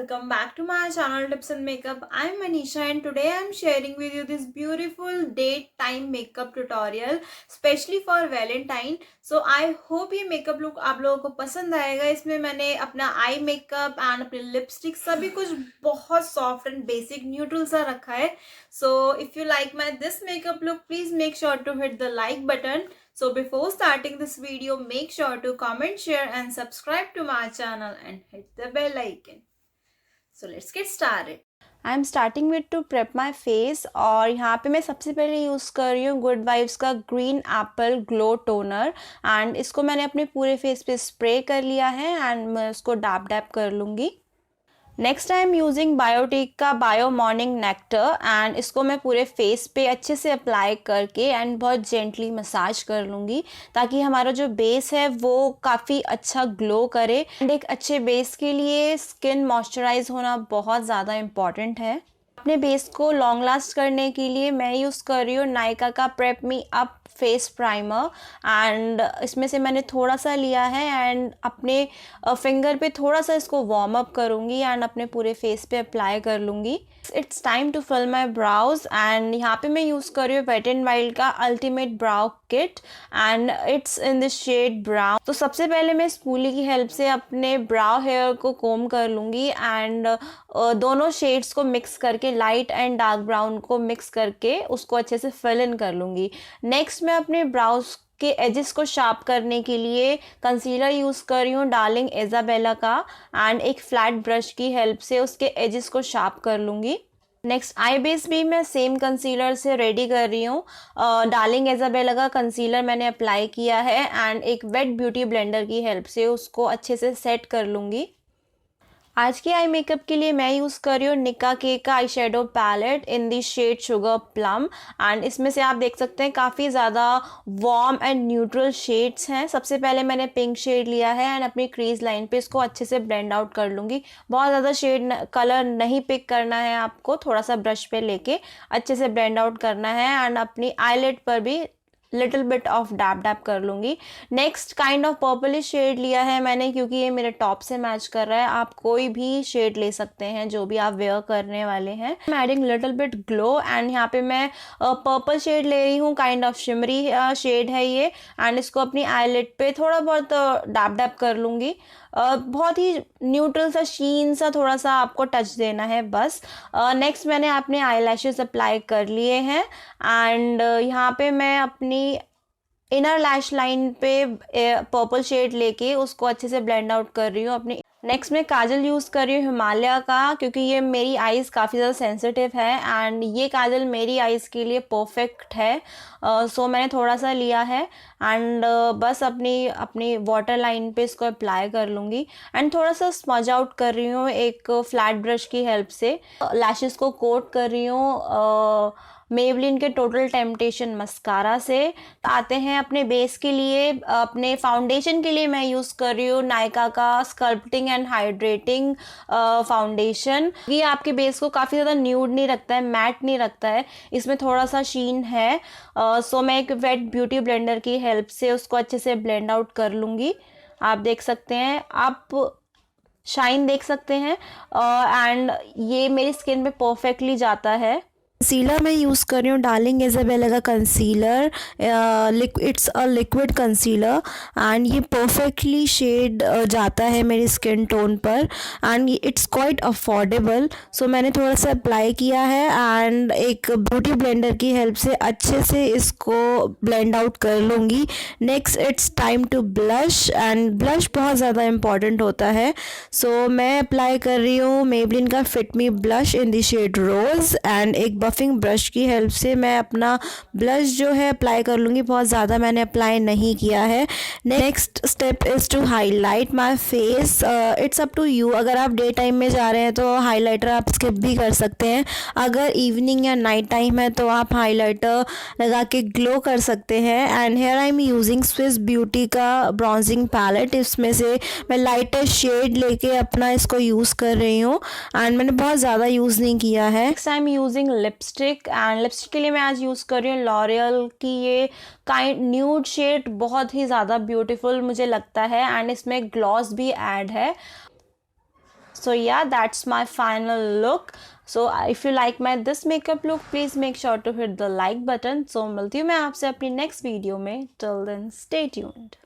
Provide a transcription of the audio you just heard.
welcome back to my channel Tips and Makeup. I'm Manisha and today I'm sharing with you this beautiful daytime makeup tutorial specially for Valentine. So I hope ये makeup look आप लोगों को पसंद आएगा. इसमें मैंने अपना eye makeup and अपने lipstick सभी कुछ बहुत soft and basic neutral सा रखा है. So if you like this makeup look, please make sure to hit the like button. So before starting this video, make sure to comment, share and subscribe to my channel and hit the bell icon. So let's get started. I am starting with to prep my face और यहाँ पे मैं सबसे पहले use कर रही हूँ good vibes का green Apple glow toner and इसको मैंने अपने पूरे फेस पे स्प्रे कर लिया है एंड मैं उसको डैप डैप कर लूँगी. Next I am using Biotique का बायो मॉर्निंग नेक्टर एंड इसको मैं पूरे फेस पे अच्छे से अप्लाई करके एंड बहुत जेंटली मसाज कर लूँगी ताकि हमारा जो बेस है वो काफ़ी अच्छा ग्लो करे. एंड एक अच्छे बेस के लिए स्किन मॉइस्चराइज होना बहुत ज़्यादा इम्पॉर्टेंट है. अपने बेस को लॉन्ग लास्ट करने के लिए मैं यूज़ कर रही हूँ नायका का prep me up face primer and इसमें से मैंने थोड़ा सा लिया है एंड अपने फिंगर पे थोड़ा सा इसको वार्म अप करूँगी एंड अपने पूरे फेस पे अप्लाई कर लूँगी. It's time to fill my brows and यहाँ पे मैं यूज़ कर रही हूँ वेट एंड वाइल्ड का ultimate brow kit and it's in this shade brown. तो सबसे पहले मैं स्पूली की हेल्प से अपने ब्राउ हेयर को कोम कर लूँगी एंड दोनों शेड्स को मिक्स करके लाइट एंड डार्क ब्राउन को मिक्स करके उसको अच्छे से फिल इन कर लूँगी. नेक्स्ट मैं अपने ब्राउज के एजेस को शार्प करने के लिए कंसीलर यूज़ कर रही हूँ डार्लिंग इज़ाबेला का एंड एक फ्लैट ब्रश की हेल्प से उसके एजेस को शार्प कर लूँगी. नेक्स्ट आई बेस भी मैं सेम कंसीलर से रेडी कर रही हूँ. डार्लिंग इज़ाबेला का कंसीलर मैंने अप्लाई किया है एंड एक वेट ब्यूटी ब्लेंडर की हेल्प से उसको अच्छे से सेट कर लूँगी. आज के आई मेकअप के लिए मैं यूज़ कर रही हूँ निका के का eye shadow palette in the shade sugar plum and इसमें से आप देख सकते हैं काफ़ी ज़्यादा वार्म एंड न्यूट्रल शेड्स हैं. सबसे पहले मैंने पिंक शेड लिया है एंड अपनी क्रीज लाइन पे इसको अच्छे से ब्लेंड आउट कर लूँगी. बहुत ज़्यादा शेड कलर नहीं पिक करना है आपको, थोड़ा सा ब्रश पे लेके अच्छे से ब्लेंड आउट करना है एंड अपनी आईलिड पर भी little bit of dab dab कर लूँगी. Next kind of purplish shade लिया है मैंने क्योंकि ये मेरे टॉप से मैच कर रहा है. आप कोई भी शेड ले सकते हैं जो भी आप वेयर करने वाले हैं. I am adding little bit glow and यहाँ पे मैं पर्पल शेड ले रही हूँ. काइंड ऑफ शिमरी शेड है ये एंड इसको अपनी आईलिड पे थोड़ा बहुत डैप डैप कर लूँगी. बहुत ही न्यूट्रल सा शीन सा थोड़ा सा आपको टच देना है बस. नेक्स्ट मैंने अपने आई लैशेस अप्लाई कर लिए हैं एंड यहाँ पे मैं अपनी इनर लैश लाइन पे पर्पल शेड लेके उसको अच्छे से ब्लेंड आउट कर रही हूँ अपनी. नेक्स्ट मैं काजल यूज़ कर रही हूँ हिमालय का क्योंकि ये मेरी आइज़ काफ़ी ज़्यादा सेंसिटिव है एंड ये काजल मेरी आइज़ के लिए परफेक्ट है. सो मैंने थोड़ा सा लिया है एंड बस अपनी वाटर लाइन पे इसको अप्लाई कर लूँगी एंड थोड़ा सा स्मज आउट कर रही हूँ एक फ्लैट ब्रश की हेल्प से. लैशेस को कोट कर रही हूँ मेबलिन के टोटल टेम्पटेशन मस्कारा से. आते हैं अपने बेस के लिए. अपने फाउंडेशन के लिए मैं यूज़ कर रही हूँ नायका का स्कल्पटिंग एंड हाइड्रेटिंग फाउंडेशन. ये आपके बेस को काफ़ी ज़्यादा न्यूड नहीं रखता है, मैट नहीं रखता है, इसमें थोड़ा सा शीन है. सो मैं एक वेट ब्यूटी ब्लेंडर की हेल्प से उसको अच्छे से ब्लेंड आउट कर लूँगी. आप देख सकते हैं, आप शाइन देख सकते हैं एंड ये मेरी स्किन पे परफेक्टली जाता है. कंसीलर मैं यूज़ कर रही हूँ डार्लिंग इज़ाबेला का concealer. It's a liquid concealer and ये परफेक्टली शेड जाता है मेरी स्किन टोन पर एंड इट्स क्वाइट अफोर्डेबल. सो मैंने थोड़ा सा अप्लाई किया है एंड एक ब्यूटी ब्लेंडर की हेल्प से अच्छे से इसको ब्लेंड आउट कर लूँगी. Next it's time to blush and blush बहुत ज़्यादा इम्पॉर्टेंट होता है. सो मैं अप्लाई कर रही हूँ मेबलिन का Fit Me blush in the shade rose and एक बफिंग ब्रश की हेल्प से मैं अपना ब्लश जो है अप्लाई कर लूँगी. बहुत ज़्यादा मैंने अप्लाई नहीं किया है. Next step is to highlight my face. It's up to you. अगर आप डे टाइम में जा रहे हैं तो हाइलाइटर आप स्किप भी कर सकते हैं. अगर इवनिंग या नाइट टाइम है तो आप हाइलाइटर लगा के ग्लो कर सकते हैं. And here I am using Swiss beauty का ब्रॉन्जिंग पैलेट. इसमें से मैं लाइटेस्ट शेड लेके अपना इसको यूज़ कर रही हूँ एंड मैंने बहुत ज़्यादा यूज़ नहीं किया है. Next I am using lipstick and lipstick के लिए मैं आज यूज़ कर रही हूँ लॉरियल की ये काइंड न्यूड शेड. बहुत ही ज़्यादा ब्यूटीफुल मुझे लगता है एंड इसमें ग्लॉस भी ऐड है. So yeah, that's my final look. So if you like my this makeup look, please make sure to hit the like button. So मिलती हूँ मैं आपसे अपनी next video में. Till then, stay tuned.